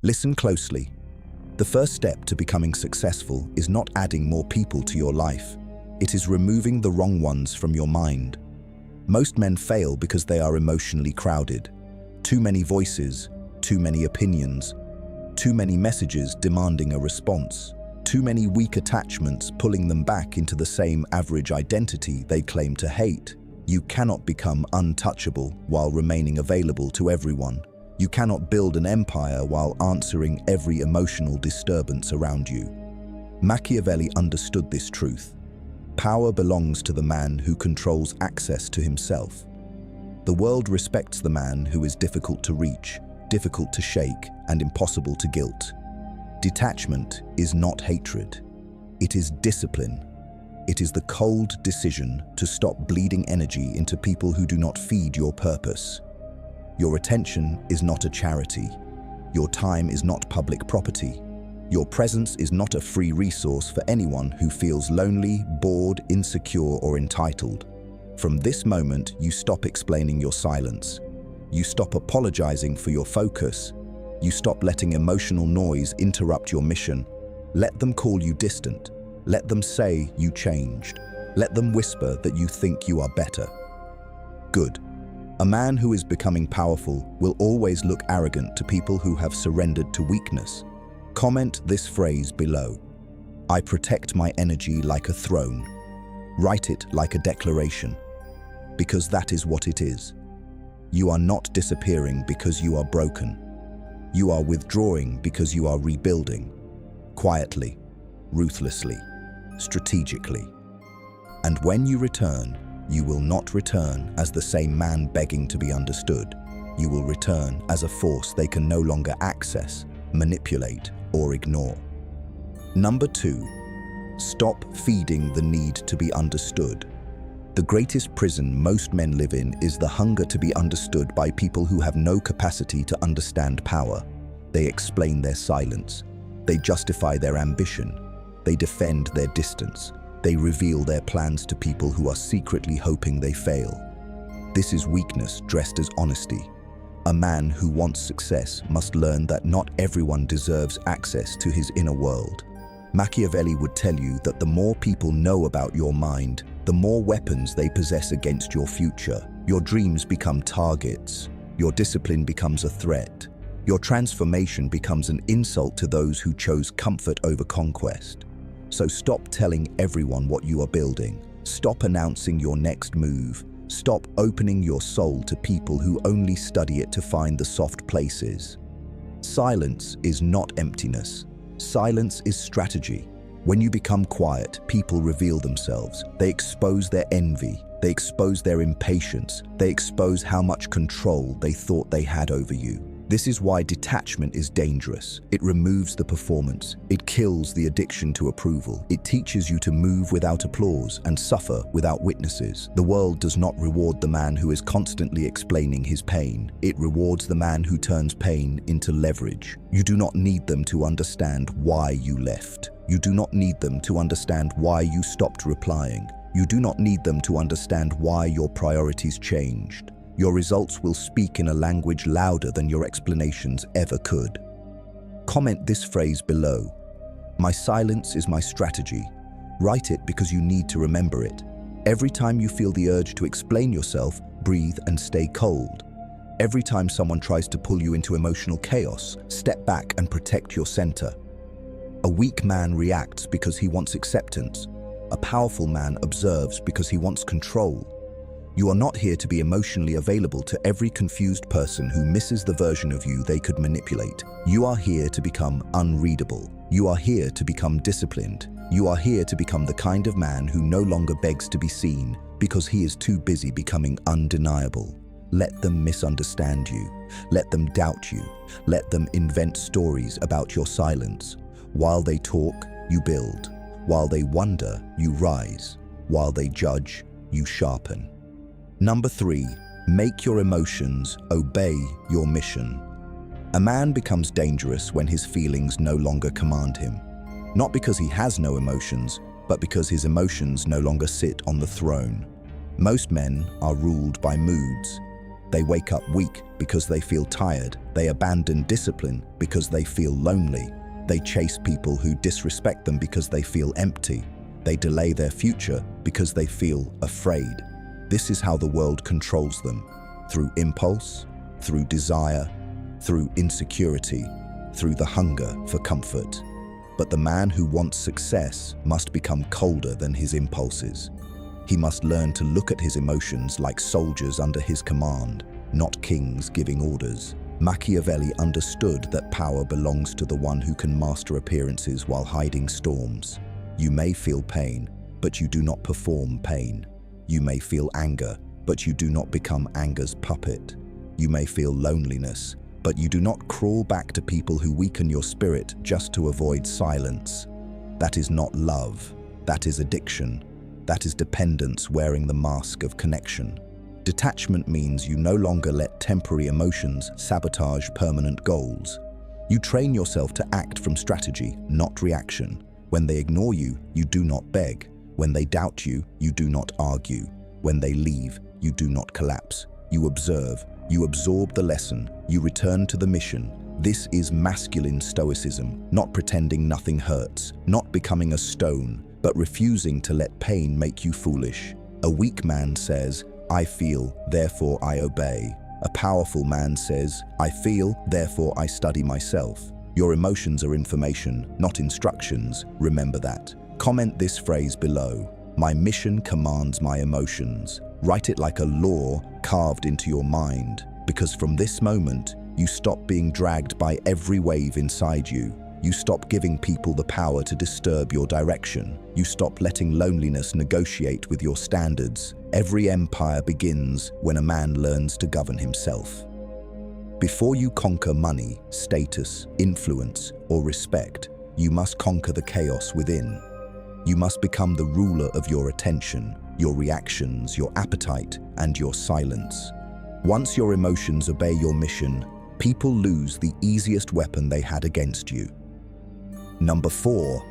Listen closely. The first step to becoming successful is not adding more people to your life. It is removing the wrong ones from your mind. Most men fail because they are emotionally crowded. Too many voices, too many opinions, too many messages demanding a response, too many weak attachments pulling them back into the same average identity they claim to hate. You cannot become untouchable while remaining available to everyone. You cannot build an empire while answering every emotional disturbance around you. Machiavelli understood this truth. Power belongs to the man who controls access to himself. The world respects the man who is difficult to reach, difficult to shake, and impossible to guilt. Detachment is not hatred. It is discipline. It is the cold decision to stop bleeding energy into people who do not feed your purpose. Your attention is not a charity. Your time is not public property. Your presence is not a free resource for anyone who feels lonely, bored, insecure, or entitled. From this moment, you stop explaining your silence. You stop apologizing for your focus. You stop letting emotional noise interrupt your mission. Let them call you distant. Let them say you changed. Let them whisper that you think you are better. Good. A man who is becoming powerful will always look arrogant to people who have surrendered to weakness. Comment this phrase below. I protect my energy like a throne. Write it like a declaration. Because that is what it is. You are not disappearing because you are broken. You are withdrawing because you are rebuilding. Quietly, ruthlessly, strategically. And when you return, you will not return as the same man begging to be understood. You will return as a force they can no longer access, manipulate, or ignore. Number 2, stop feeding the need to be understood. The greatest prison most men live in is the hunger to be understood by people who have no capacity to understand power. They explain their silence. They justify their ambition. They defend their distance. They reveal their plans to people who are secretly hoping they fail. This is weakness dressed as honesty. A man who wants success must learn that not everyone deserves access to his inner world. Machiavelli would tell you that the more people know about your mind, the more weapons they possess against your future. Your dreams become targets. Your discipline becomes a threat. Your transformation becomes an insult to those who chose comfort over conquest. So stop telling everyone what you are building. Stop announcing your next move. Stop opening your soul to people who only study it to find the soft places. Silence is not emptiness. Silence is strategy. When you become quiet, people reveal themselves. They expose their envy. They expose their impatience. They expose how much control they thought they had over you. This is why detachment is dangerous. It removes the performance. It kills the addiction to approval. It teaches you to move without applause and suffer without witnesses. The world does not reward the man who is constantly explaining his pain. It rewards the man who turns pain into leverage. You do not need them to understand why you left. You do not need them to understand why you stopped replying. You do not need them to understand why your priorities changed. Your results will speak in a language louder than your explanations ever could. Comment this phrase below. My silence is my strategy. Write it because you need to remember it. Every time you feel the urge to explain yourself, breathe and stay cold. Every time someone tries to pull you into emotional chaos, step back and protect your center. A weak man reacts because he wants acceptance. A powerful man observes because he wants control. You are not here to be emotionally available to every confused person who misses the version of you they could manipulate. You are here to become unreadable. You are here to become disciplined. You are here to become the kind of man who no longer begs to be seen because he is too busy becoming undeniable. Let them misunderstand you. Let them doubt you. Let them invent stories about your silence. While they talk, you build. While they wonder, you rise. While they judge, you sharpen. Number 3, make your emotions obey your mission. A man becomes dangerous when his feelings no longer command him. Not because he has no emotions, but because his emotions no longer sit on the throne. Most men are ruled by moods. They wake up weak because they feel tired. They abandon discipline because they feel lonely. They chase people who disrespect them because they feel empty. They delay their future because they feel afraid. This is how the world controls them, through impulse, through desire, through insecurity, through the hunger for comfort. But the man who wants success must become colder than his impulses. He must learn to look at his emotions like soldiers under his command, not kings giving orders. Machiavelli understood that power belongs to the one who can master appearances while hiding storms. You may feel pain, but you do not perform pain. You may feel anger, but you do not become anger's puppet. You may feel loneliness, but you do not crawl back to people who weaken your spirit just to avoid silence. That is not love. That is addiction. That is dependence wearing the mask of connection. Detachment means you no longer let temporary emotions sabotage permanent goals. You train yourself to act from strategy, not reaction. When they ignore you, you do not beg. When they doubt you, you do not argue. When they leave, you do not collapse. You observe. You absorb the lesson. You return to the mission. This is masculine stoicism, not pretending nothing hurts, not becoming a stone, but refusing to let pain make you foolish. A weak man says, I feel, therefore I obey. A powerful man says, I feel, therefore I study myself. Your emotions are information, not instructions. Remember that. Comment this phrase below. My mission commands my emotions. Write it like a law carved into your mind, because from this moment, you stop being dragged by every wave inside you. You stop giving people the power to disturb your direction. You stop letting loneliness negotiate with your standards. Every empire begins when a man learns to govern himself. Before you conquer money, status, influence, or respect, you must conquer the chaos within. You must become the ruler of your attention, your reactions, your appetite, and your silence. Once your emotions obey your mission, people lose the easiest weapon they had against you. Number 4,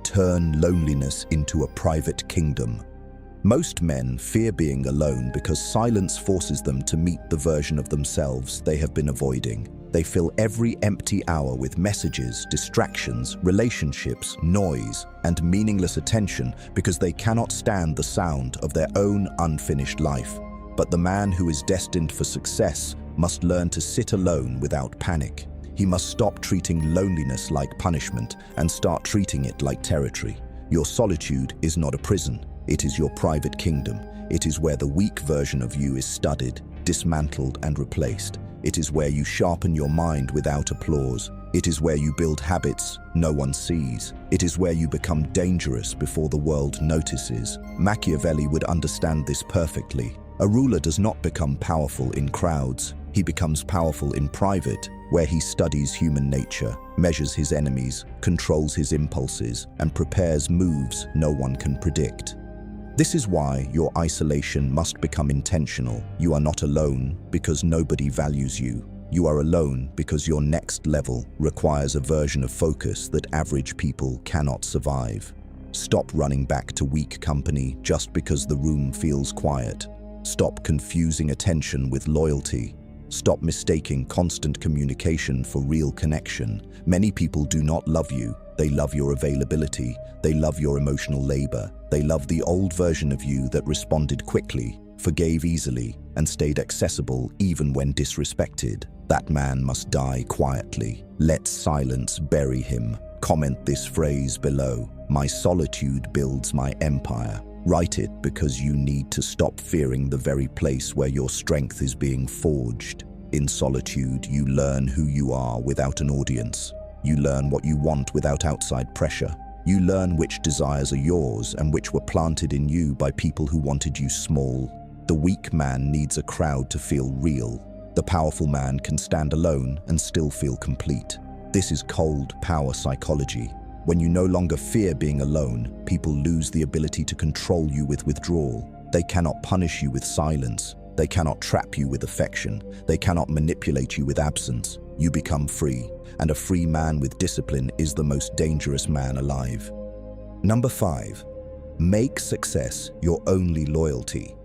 turn loneliness into a private kingdom. Most men fear being alone because silence forces them to meet the version of themselves they have been avoiding. They fill every empty hour with messages, distractions, relationships, noise, and meaningless attention because they cannot stand the sound of their own unfinished life. But the man who is destined for success must learn to sit alone without panic. He must stop treating loneliness like punishment and start treating it like territory. Your solitude is not a prison. It is your private kingdom. It is where the weak version of you is studied, dismantled, and replaced. It is where you sharpen your mind without applause. It is where you build habits no one sees. It is where you become dangerous before the world notices. Machiavelli would understand this perfectly. A ruler does not become powerful in crowds. He becomes powerful in private, where he studies human nature, measures his enemies, controls his impulses, and prepares moves no one can predict. This is why your isolation must become intentional. You are not alone because nobody values you. You are alone because your next level requires a version of focus that average people cannot survive. Stop running back to weak company just because the room feels quiet. Stop confusing attention with loyalty. Stop mistaking constant communication for real connection. Many people do not love you. They love your availability. They love your emotional labor. They love the old version of you that responded quickly, forgave easily, and stayed accessible even when disrespected. That man must die quietly. Let silence bury him. Comment this phrase below. My solitude builds my empire. Write it because you need to stop fearing the very place where your strength is being forged. In solitude, you learn who you are without an audience. You learn what you want without outside pressure. You learn which desires are yours and which were planted in you by people who wanted you small. The weak man needs a crowd to feel real. The powerful man can stand alone and still feel complete. This is cold power psychology. When you no longer fear being alone, people lose the ability to control you with withdrawal. They cannot punish you with silence. They cannot trap you with affection. They cannot manipulate you with absence. You become free, and a free man with discipline is the most dangerous man alive. Number 5, make success your only loyalty.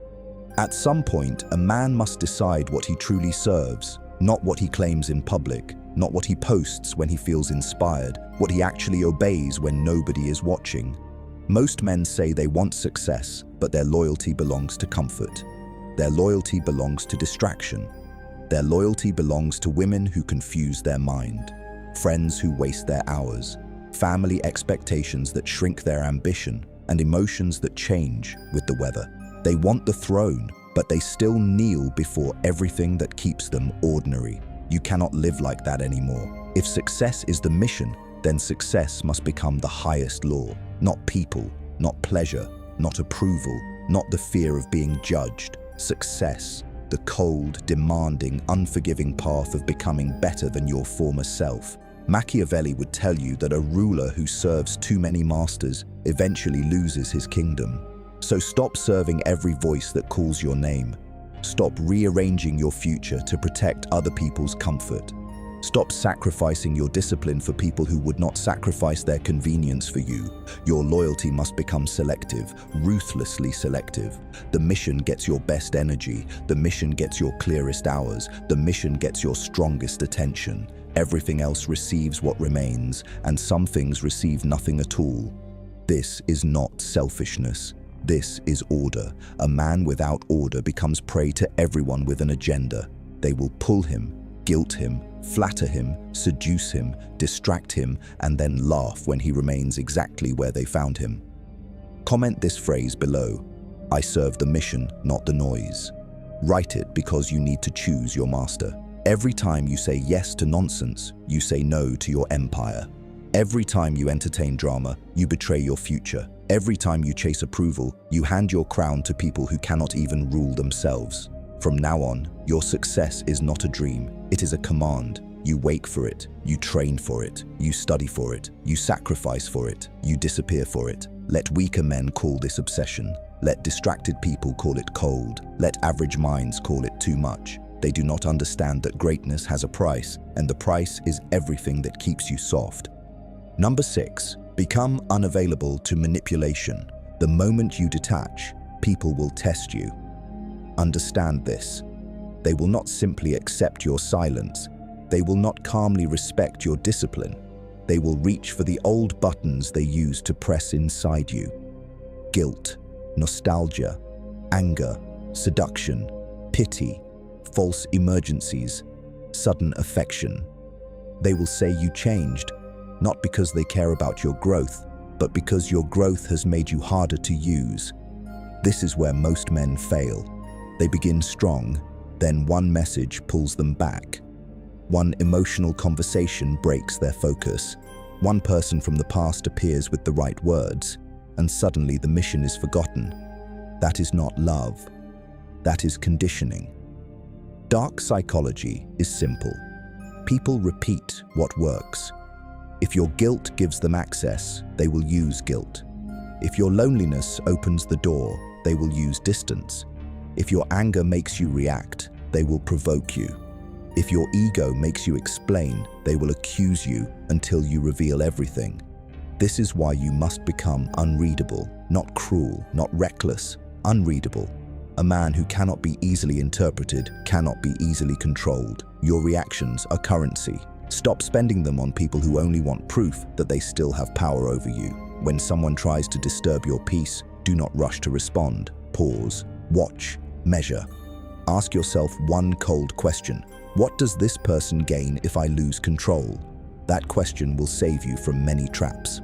At some point, a man must decide what he truly serves, not what he claims in public, not what he posts when he feels inspired, what he actually obeys when nobody is watching. Most men say they want success, but their loyalty belongs to comfort. Their loyalty belongs to distraction. Their loyalty belongs to women who confuse their mind, friends who waste their hours, family expectations that shrink their ambition, and emotions that change with the weather. They want the throne, but they still kneel before everything that keeps them ordinary. You cannot live like that anymore. If success is the mission, then success must become the highest law. Not people, not pleasure, not approval, not the fear of being judged. Success, the cold, demanding, unforgiving path of becoming better than your former self. Machiavelli would tell you that a ruler who serves too many masters eventually loses his kingdom. So stop serving every voice that calls your name. Stop rearranging your future to protect other people's comfort. Stop sacrificing your discipline for people who would not sacrifice their convenience for you. Your loyalty must become selective, ruthlessly selective. The mission gets your best energy. The mission gets your clearest hours. The mission gets your strongest attention. Everything else receives what remains, and some things receive nothing at all. This is not selfishness. This is order. A man without order becomes prey to everyone with an agenda. They will pull him, guilt him, flatter him, seduce him, distract him, and then laugh when he remains exactly where they found him. Comment this phrase below. I serve the mission, not the noise. Write it because you need to choose your master. Every time you say yes to nonsense, you say no to your empire. Every time you entertain drama, you betray your future. Every time you chase approval, you hand your crown to people who cannot even rule themselves. From now on, your success is not a dream, it is a command. You wake for it, you train for it, you study for it, you sacrifice for it, you disappear for it. Let weaker men call this obsession. Let distracted people call it cold. Let average minds call it too much. They do not understand that greatness has a price, and the price is everything that keeps you soft. Number 6. Become unavailable to manipulation. The moment you detach, people will test you. Understand this. They will not simply accept your silence. They will not calmly respect your discipline. They will reach for the old buttons they used to press inside you. Guilt, nostalgia, anger, seduction, pity, false emergencies, sudden affection. They will say you changed, not because they care about your growth, but because your growth has made you harder to use. This is where most men fail. They begin strong, then one message pulls them back. One emotional conversation breaks their focus. One person from the past appears with the right words, and suddenly the mission is forgotten. That is not love. That is conditioning. Dark psychology is simple. People repeat what works. If your guilt gives them access, they will use guilt. If your loneliness opens the door, they will use distance. If your anger makes you react, they will provoke you. If your ego makes you explain, they will accuse you until you reveal everything. This is why you must become unreadable, not cruel, not reckless, unreadable. A man who cannot be easily interpreted cannot be easily controlled. Your reactions are currency. Stop spending them on people who only want proof that they still have power over you. When someone tries to disturb your peace, do not rush to respond. Pause, watch, measure. Ask yourself one cold question. What does this person gain if I lose control? That question will save you from many traps.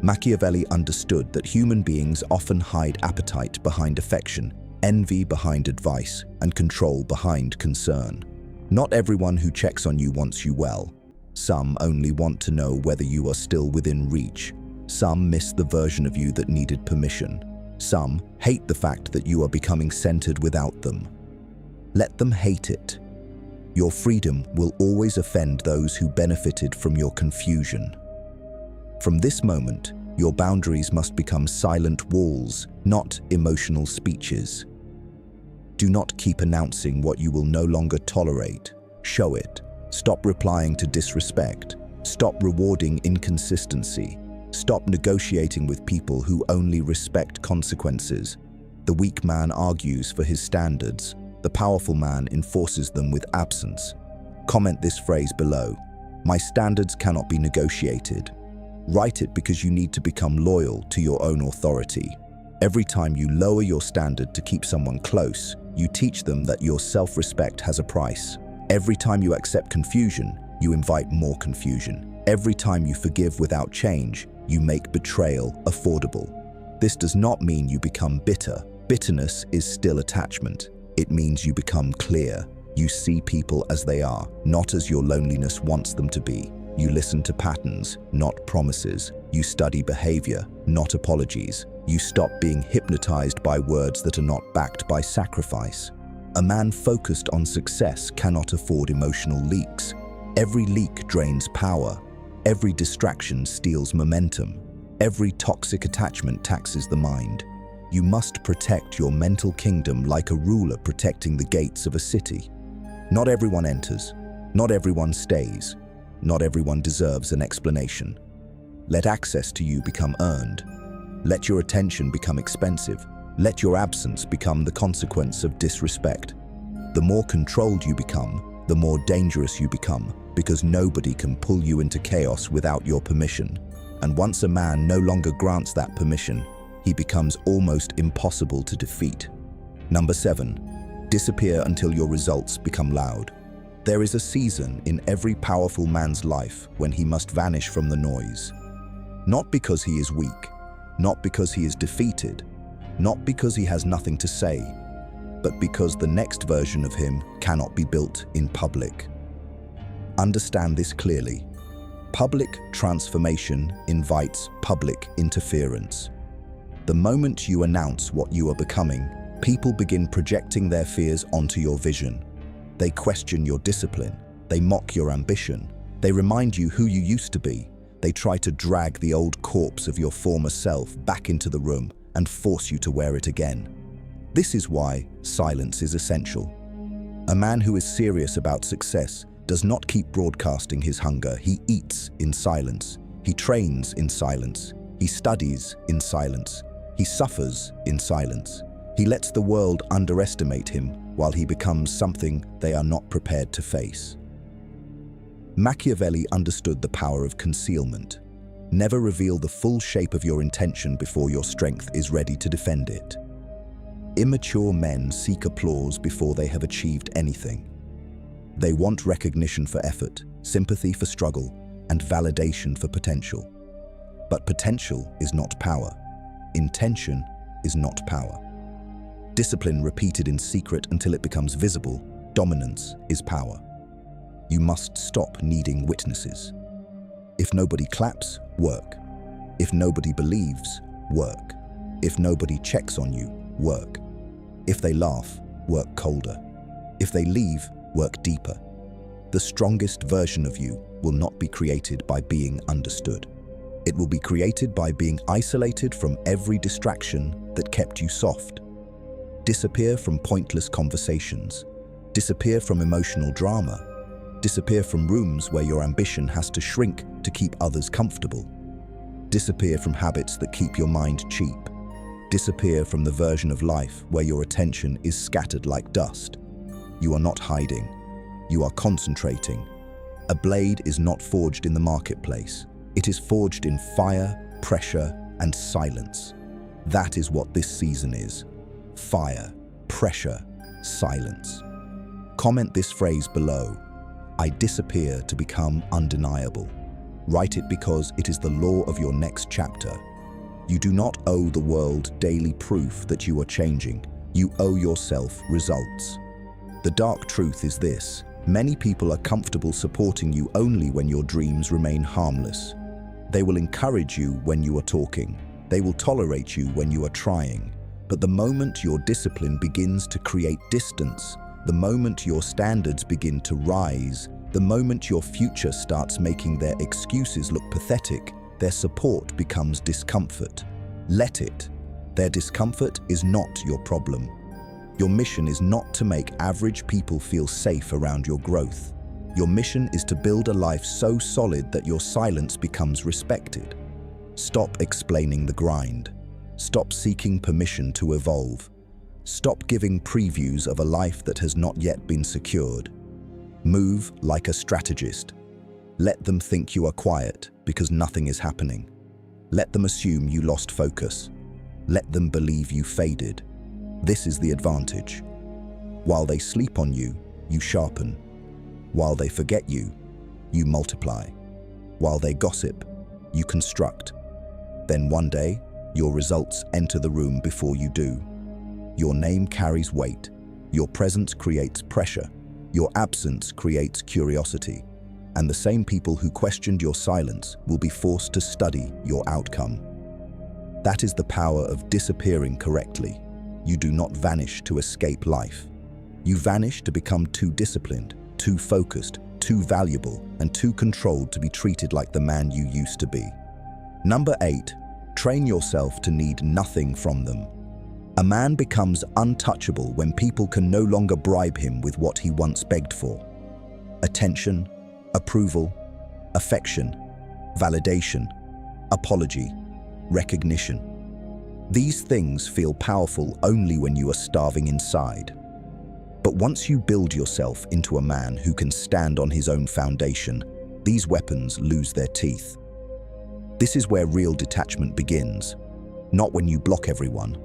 Machiavelli understood that human beings often hide appetite behind affection, envy behind advice, and control behind concern. Not everyone who checks on you wants you well. Some only want to know whether you are still within reach. Some miss the version of you that needed permission. Some hate the fact that you are becoming centered without them. Let them hate it. Your freedom will always offend those who benefited from your confusion. From this moment, your boundaries must become silent walls, not emotional speeches. Do not keep announcing what you will no longer tolerate. Show it. Stop replying to disrespect. Stop rewarding inconsistency. Stop negotiating with people who only respect consequences. The weak man argues for his standards. The powerful man enforces them with absence. Comment this phrase below. My standards cannot be negotiated. Write it because you need to become loyal to your own authority. Every time you lower your standard to keep someone close, you teach them that your self-respect has a price. Every time you accept confusion, you invite more confusion. Every time you forgive without change, you make betrayal affordable. This does not mean you become bitter. Bitterness is still attachment. It means you become clear. You see people as they are, not as your loneliness wants them to be. You listen to patterns, not promises. You study behavior, not apologies. You stop being hypnotized by words that are not backed by sacrifice. A man focused on success cannot afford emotional leaks. Every leak drains power. Every distraction steals momentum. Every toxic attachment taxes the mind. You must protect your mental kingdom like a ruler protecting the gates of a city. Not everyone enters. Not everyone stays. Not everyone deserves an explanation. Let access to you become earned. Let your attention become expensive. Let your absence become the consequence of disrespect. The more controlled you become, the more dangerous you become, because nobody can pull you into chaos without your permission. And once a man no longer grants that permission, he becomes almost impossible to defeat. Number 7, disappear until your results become loud. There is a season in every powerful man's life when he must vanish from the noise. Not because he is weak, not because he is defeated, not because he has nothing to say, but because the next version of him cannot be built in public. Understand this clearly. Public transformation invites public interference. The moment you announce what you are becoming, people begin projecting their fears onto your vision. They question your discipline. They mock your ambition. They remind you who you used to be. They try to drag the old corpse of your former self back into the room and force you to wear it again. This is why silence is essential. A man who is serious about success does not keep broadcasting his hunger. He eats in silence. He trains in silence. He studies in silence. He suffers in silence. He lets the world underestimate him while he becomes something they are not prepared to face. Machiavelli understood the power of concealment. Never reveal the full shape of your intention before your strength is ready to defend it. Immature men seek applause before they have achieved anything. They want recognition for effort, sympathy for struggle, and validation for potential. But potential is not power. Intention is not power. Discipline repeated in secret until it becomes visible, dominance is power. You must stop needing witnesses. If nobody claps, work. If nobody believes, work. If nobody checks on you, work. If they laugh, work colder. If they leave, work deeper. The strongest version of you will not be created by being understood. It will be created by being isolated from every distraction that kept you soft. Disappear from pointless conversations. Disappear from emotional drama. Disappear from rooms where your ambition has to shrink to keep others comfortable. Disappear from habits that keep your mind cheap. Disappear from the version of life where your attention is scattered like dust. You are not hiding. You are concentrating. A blade is not forged in the marketplace. It is forged in fire, pressure, and silence. That is what this season is. Fire, pressure, silence. Comment this phrase below. I disappear to become undeniable. Write it because it is the law of your next chapter. You do not owe the world daily proof that you are changing. You owe yourself results. The dark truth is this: many people are comfortable supporting you only when your dreams remain harmless. They will encourage you when you are talking. They will tolerate you when you are trying. But the moment your discipline begins to create distance, the moment your standards begin to rise, the moment your future starts making their excuses look pathetic, their support becomes discomfort. Let it. Their discomfort is not your problem. Your mission is not to make average people feel safe around your growth. Your mission is to build a life so solid that your silence becomes respected. Stop explaining the grind. Stop seeking permission to evolve. Stop giving previews of a life that has not yet been secured. Move like a strategist. Let them think you are quiet because nothing is happening. Let them assume you lost focus. Let them believe you faded. This is the advantage. While they sleep on you, you sharpen. While they forget you, you multiply. While they gossip, you construct. Then one day, your results enter the room before you do. Your name carries weight. Your presence creates pressure. Your absence creates curiosity. And the same people who questioned your silence will be forced to study your outcome. That is the power of disappearing correctly. You do not vanish to escape life. You vanish to become too disciplined, too focused, too valuable, and too controlled to be treated like the man you used to be. Number 8, train yourself to need nothing from them. A man becomes untouchable when people can no longer bribe him with what he once begged for. Attention, approval, affection, validation, apology, recognition. These things feel powerful only when you are starving inside. But once you build yourself into a man who can stand on his own foundation, these weapons lose their teeth. This is where real detachment begins. Not when you block everyone,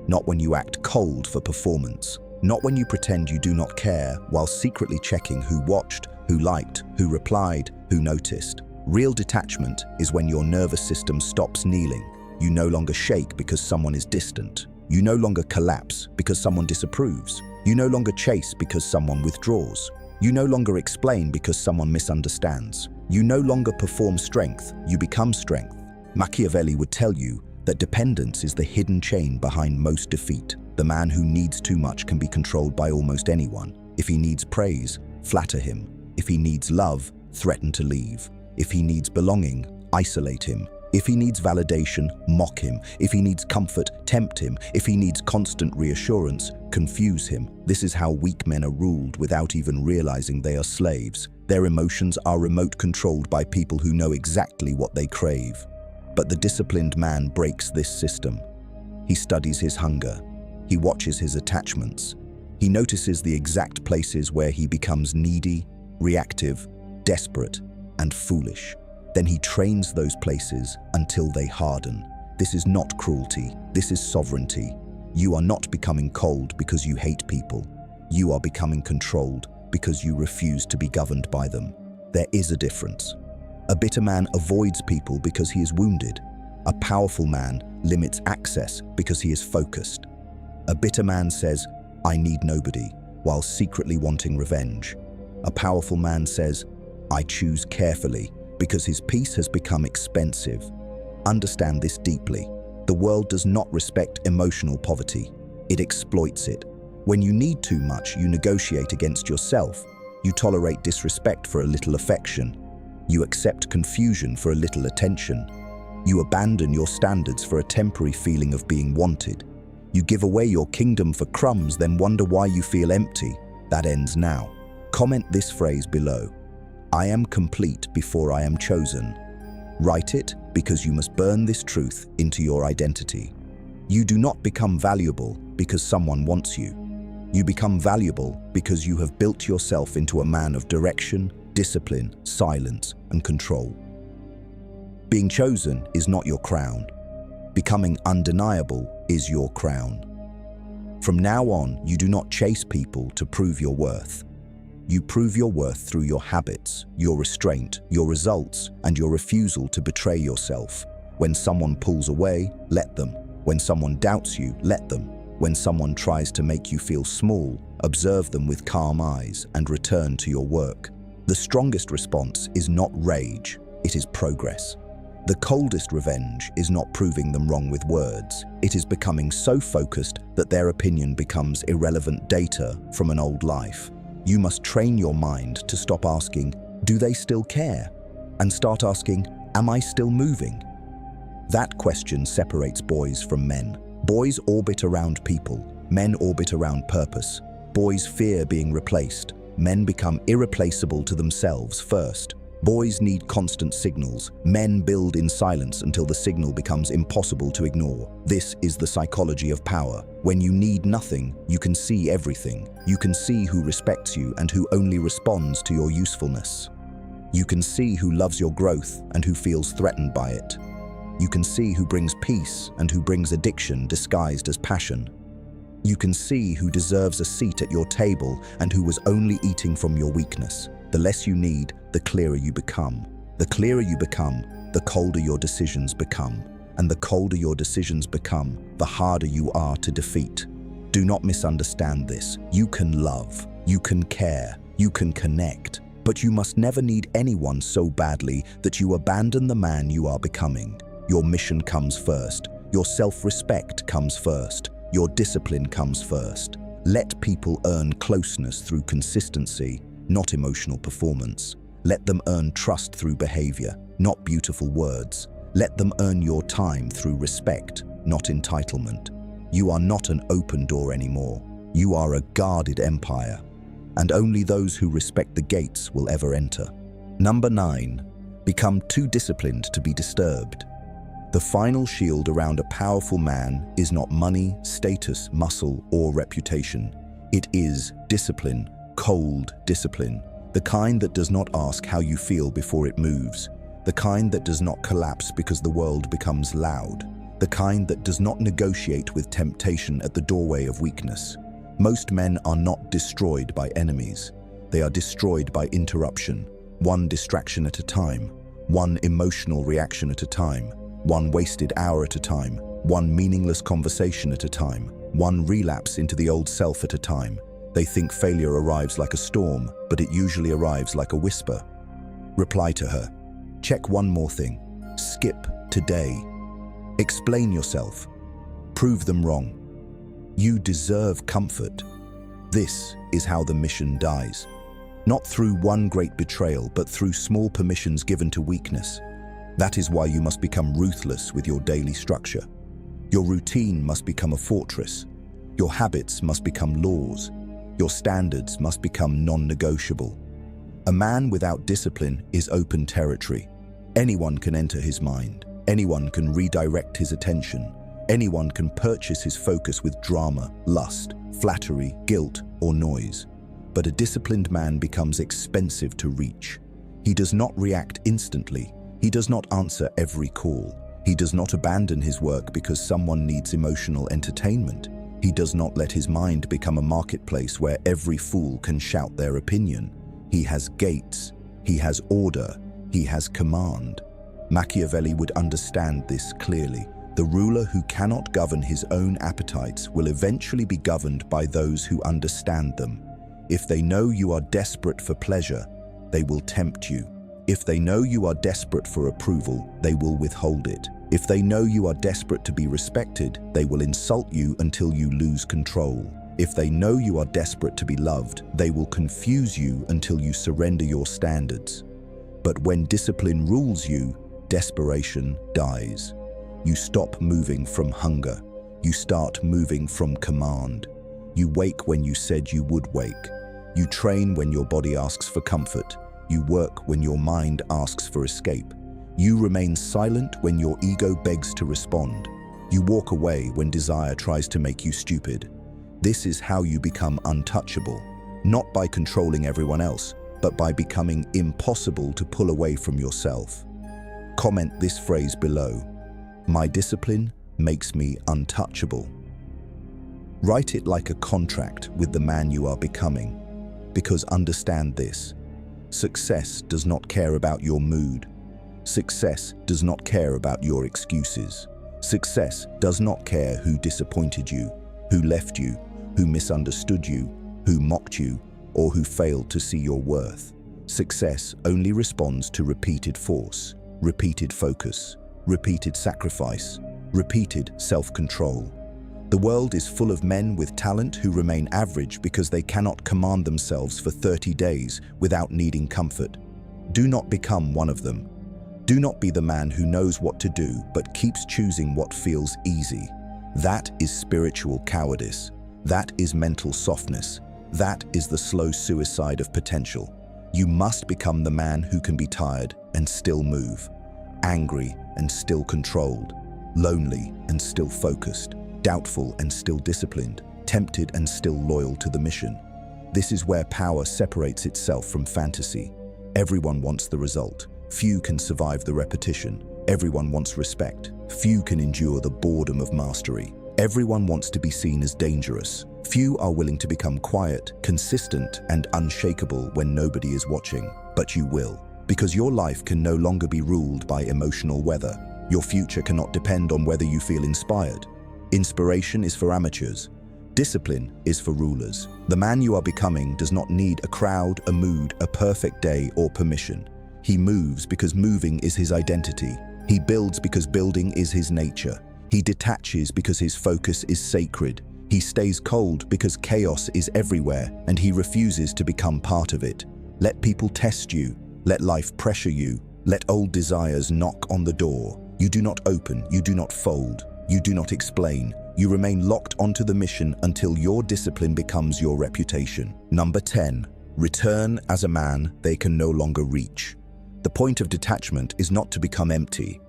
not when you act cold for performance, not when you pretend you do not care while secretly checking who watched, who liked, who replied, who noticed. Real detachment is when your nervous system stops kneeling. You no longer shake because someone is distant. You no longer collapse because someone disapproves. You no longer chase because someone withdraws. You no longer explain because someone misunderstands. You no longer perform strength, you become strength. Machiavelli would tell you that dependence is the hidden chain behind most defeat. The man who needs too much can be controlled by almost anyone. If he needs praise, flatter him. If he needs love, threaten to leave. If he needs belonging, isolate him. If he needs validation, mock him. If he needs comfort, tempt him. If he needs constant reassurance, confuse him. This is how weak men are ruled without even realizing they are slaves. Their emotions are remote controlled by people who know exactly what they crave. But the disciplined man breaks this system. He studies his hunger. He watches his attachments. He notices the exact places where he becomes needy, reactive, desperate, and foolish. Then he trains those places until they harden. This is not cruelty, this is sovereignty. You are not becoming cold because you hate people. You are becoming controlled because you refuse to be governed by them. There is a difference. A bitter man avoids people because he is wounded. A powerful man limits access because he is focused. A bitter man says, "I need nobody," while secretly wanting revenge. A powerful man says, "I choose carefully," because his peace has become expensive. Understand this deeply. The world does not respect emotional poverty. It exploits it. When you need too much, you negotiate against yourself. You tolerate disrespect for a little affection. You accept confusion for a little attention. You abandon your standards for a temporary feeling of being wanted. You give away your kingdom for crumbs, then wonder why you feel empty. That ends now. Comment this phrase below. I am complete before I am chosen. Write it because you must burn this truth into your identity. You do not become valuable because someone wants you. You become valuable because you have built yourself into a man of direction, discipline, silence, and control. Being chosen is not your crown. Becoming undeniable is your crown. From now on, you do not chase people to prove your worth. You prove your worth through your habits, your restraint, your results, and your refusal to betray yourself. When someone pulls away, let them. When someone doubts you, let them. When someone tries to make you feel small, observe them with calm eyes and return to your work. The strongest response is not rage, it is progress. The coldest revenge is not proving them wrong with words. It is becoming so focused that their opinion becomes irrelevant data from an old life. You must train your mind to stop asking, "Do they still care?" and start asking, "Am I still moving?" That question separates boys from men. Boys orbit around people, men orbit around purpose. Boys fear being replaced. Men become irreplaceable to themselves first. Boys need constant signals. Men build in silence until the signal becomes impossible to ignore. This is the psychology of power. When you need nothing, you can see everything. You can see who respects you and who only responds to your usefulness. You can see who loves your growth and who feels threatened by it. You can see who brings peace and who brings addiction disguised as passion. You can see who deserves a seat at your table and who was only eating from your weakness. The less you need, the clearer you become. The clearer you become, the colder your decisions become. And the colder your decisions become, the harder you are to defeat. Do not misunderstand this. You can love, you can care, you can connect, but you must never need anyone so badly that you abandon the man you are becoming. Your mission comes first. Your self-respect comes first. Your discipline comes first. Let people earn closeness through consistency, not emotional performance. Let them earn trust through behavior, not beautiful words. Let them earn your time through respect, not entitlement. You are not an open door anymore. You are a guarded empire, and only those who respect the gates will ever enter. Number 9, become too disciplined to be disturbed. The final shield around a powerful man is not money, status, muscle, or reputation. It is discipline. Cold discipline, the kind that does not ask how you feel before it moves, the kind that does not collapse because the world becomes loud, the kind that does not negotiate with temptation at the doorway of weakness. Most men are not destroyed by enemies. They are destroyed by interruption, one distraction at a time, one emotional reaction at a time, one wasted hour at a time, one meaningless conversation at a time, one relapse into the old self at a time. They think failure arrives like a storm, but it usually arrives like a whisper. Reply to her. Check one more thing. Skip today. Explain yourself. Prove them wrong. You deserve comfort. This is how the mission dies. Not through one great betrayal, but through small permissions given to weakness. That is why you must become ruthless with your daily structure. Your routine must become a fortress. Your habits must become laws. Your standards must become non-negotiable. A man without discipline is open territory. Anyone can enter his mind. Anyone can redirect his attention. Anyone can purchase his focus with drama, lust, flattery, guilt, or noise. But a disciplined man becomes expensive to reach. He does not react instantly. He does not answer every call. He does not abandon his work because someone needs emotional entertainment. He does not let his mind become a marketplace where every fool can shout their opinion. He has gates. He has order. He has command. Machiavelli would understand this clearly. The ruler who cannot govern his own appetites will eventually be governed by those who understand them. If they know you are desperate for pleasure, they will tempt you. If they know you are desperate for approval, they will withhold it. If they know you are desperate to be respected, they will insult you until you lose control. If they know you are desperate to be loved, they will confuse you until you surrender your standards. But when discipline rules you, desperation dies. You stop moving from hunger. You start moving from command. You wake when you said you would wake. You train when your body asks for comfort. You work when your mind asks for escape. You remain silent when your ego begs to respond. You walk away when desire tries to make you stupid. This is how you become untouchable, not by controlling everyone else, but by becoming impossible to pull away from yourself. Comment this phrase below. My discipline makes me untouchable. Write it like a contract with the man you are becoming, because understand this. Success does not care about your mood. Success does not care about your excuses. Success does not care who disappointed you, who left you, who misunderstood you, who mocked you, or who failed to see your worth. Success only responds to repeated force, repeated focus, repeated sacrifice, repeated self-control. The world is full of men with talent who remain average because they cannot command themselves for 30 days without needing comfort. Do not become one of them. Do not be the man who knows what to do but keeps choosing what feels easy. That is spiritual cowardice. That is mental softness. That is the slow suicide of potential. You must become the man who can be tired and still move, angry and still controlled, lonely and still focused, doubtful and still disciplined, tempted and still loyal to the mission. This is where power separates itself from fantasy. Everyone wants the result. Few can survive the repetition. Everyone wants respect. Few can endure the boredom of mastery. Everyone wants to be seen as dangerous. Few are willing to become quiet, consistent, and unshakable when nobody is watching. But you will, because your life can no longer be ruled by emotional weather. Your future cannot depend on whether you feel inspired. Inspiration is for amateurs. Discipline is for rulers. The man you are becoming does not need a crowd, a mood, a perfect day, or permission. He moves because moving is his identity. He builds because building is his nature. He detaches because his focus is sacred. He stays cold because chaos is everywhere, and he refuses to become part of it. Let people test you. Let life pressure you. Let old desires knock on the door. You do not open. You do not fold. You do not explain. You remain locked onto the mission until your discipline becomes your reputation. Number 10. Return as a man they can no longer reach. The point of detachment is not to become empty.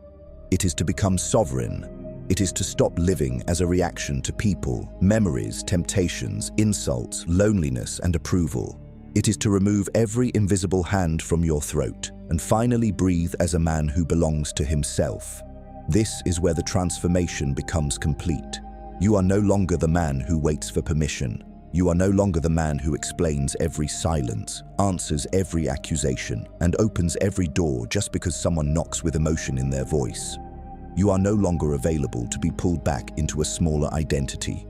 It is to become sovereign. It is to stop living as a reaction to people, memories, temptations, insults, loneliness, and approval. It is to remove every invisible hand from your throat and finally breathe as a man who belongs to himself. This is where the transformation becomes complete. You are no longer the man who waits for permission. You are no longer the man who explains every silence, answers every accusation, and opens every door just because someone knocks with emotion in their voice. You are no longer available to be pulled back into a smaller identity.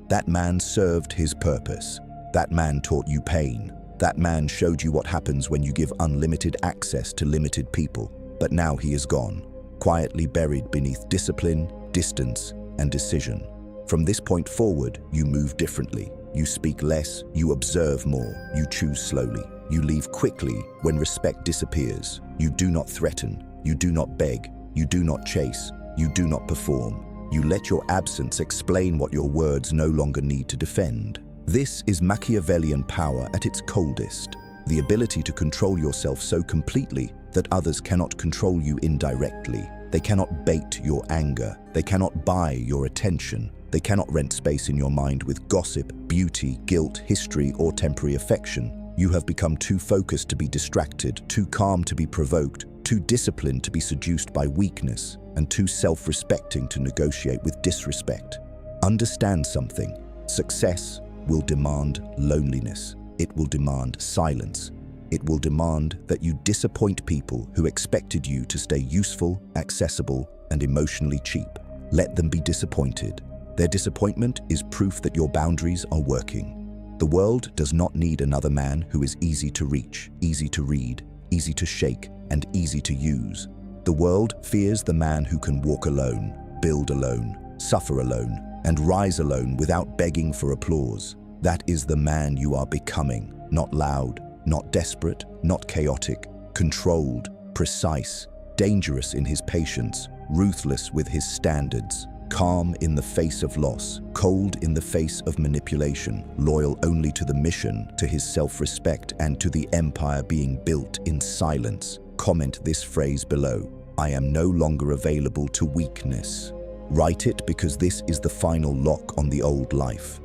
That man served his purpose. That man taught you pain. That man showed you what happens when you give unlimited access to limited people. But now he is gone, quietly buried beneath discipline, distance, and decision. From this point forward, you move differently. You speak less, you observe more, you choose slowly. You leave quickly when respect disappears. You do not threaten, you do not beg, you do not chase, you do not perform. You let your absence explain what your words no longer need to defend. This is Machiavellian power at its coldest. The ability to control yourself so completely that others cannot control you indirectly. They cannot bait your anger. They cannot buy your attention. They cannot rent space in your mind with gossip, beauty, guilt, history, or temporary affection. You have become too focused to be distracted, too calm to be provoked, too disciplined to be seduced by weakness, and too self-respecting to negotiate with disrespect. Understand something. Success will demand loneliness. It will demand silence. It will demand that you disappoint people who expected you to stay useful, accessible, and emotionally cheap. Let them be disappointed. Their disappointment is proof that your boundaries are working. The world does not need another man who is easy to reach, easy to read, easy to shake, and easy to use. The world fears the man who can walk alone, build alone, suffer alone, and rise alone without begging for applause. That is the man you are becoming, not loud, not desperate, not chaotic, controlled, precise, dangerous in his patience, ruthless with his standards, calm in the face of loss, cold in the face of manipulation, loyal only to the mission, to his self-respect, and to the empire being built in silence. Comment this phrase below. I am no longer available to weakness. Write it because this is the final lock on the old life.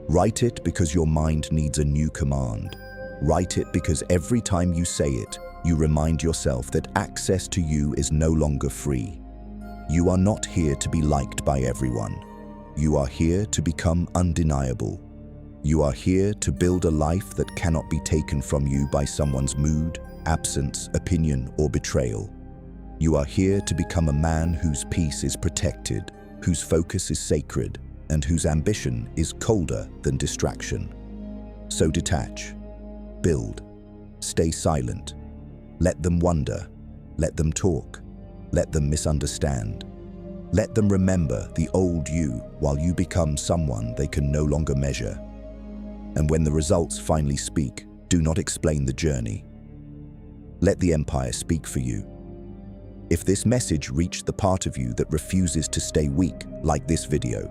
Write it because your mind needs a new command. Write it because every time you say it, you remind yourself that access to you is no longer free. You are not here to be liked by everyone. You are here to become undeniable. You are here to build a life that cannot be taken from you by someone's mood, absence, opinion, or betrayal. You are here to become a man whose peace is protected, whose focus is sacred, and whose ambition is colder than distraction. So detach, build, stay silent. Let them wonder, let them talk, let them misunderstand. Let them remember the old you while you become someone they can no longer measure. And when the results finally speak, do not explain the journey. Let the empire speak for you. If this message reached the part of you that refuses to stay weak, like this video.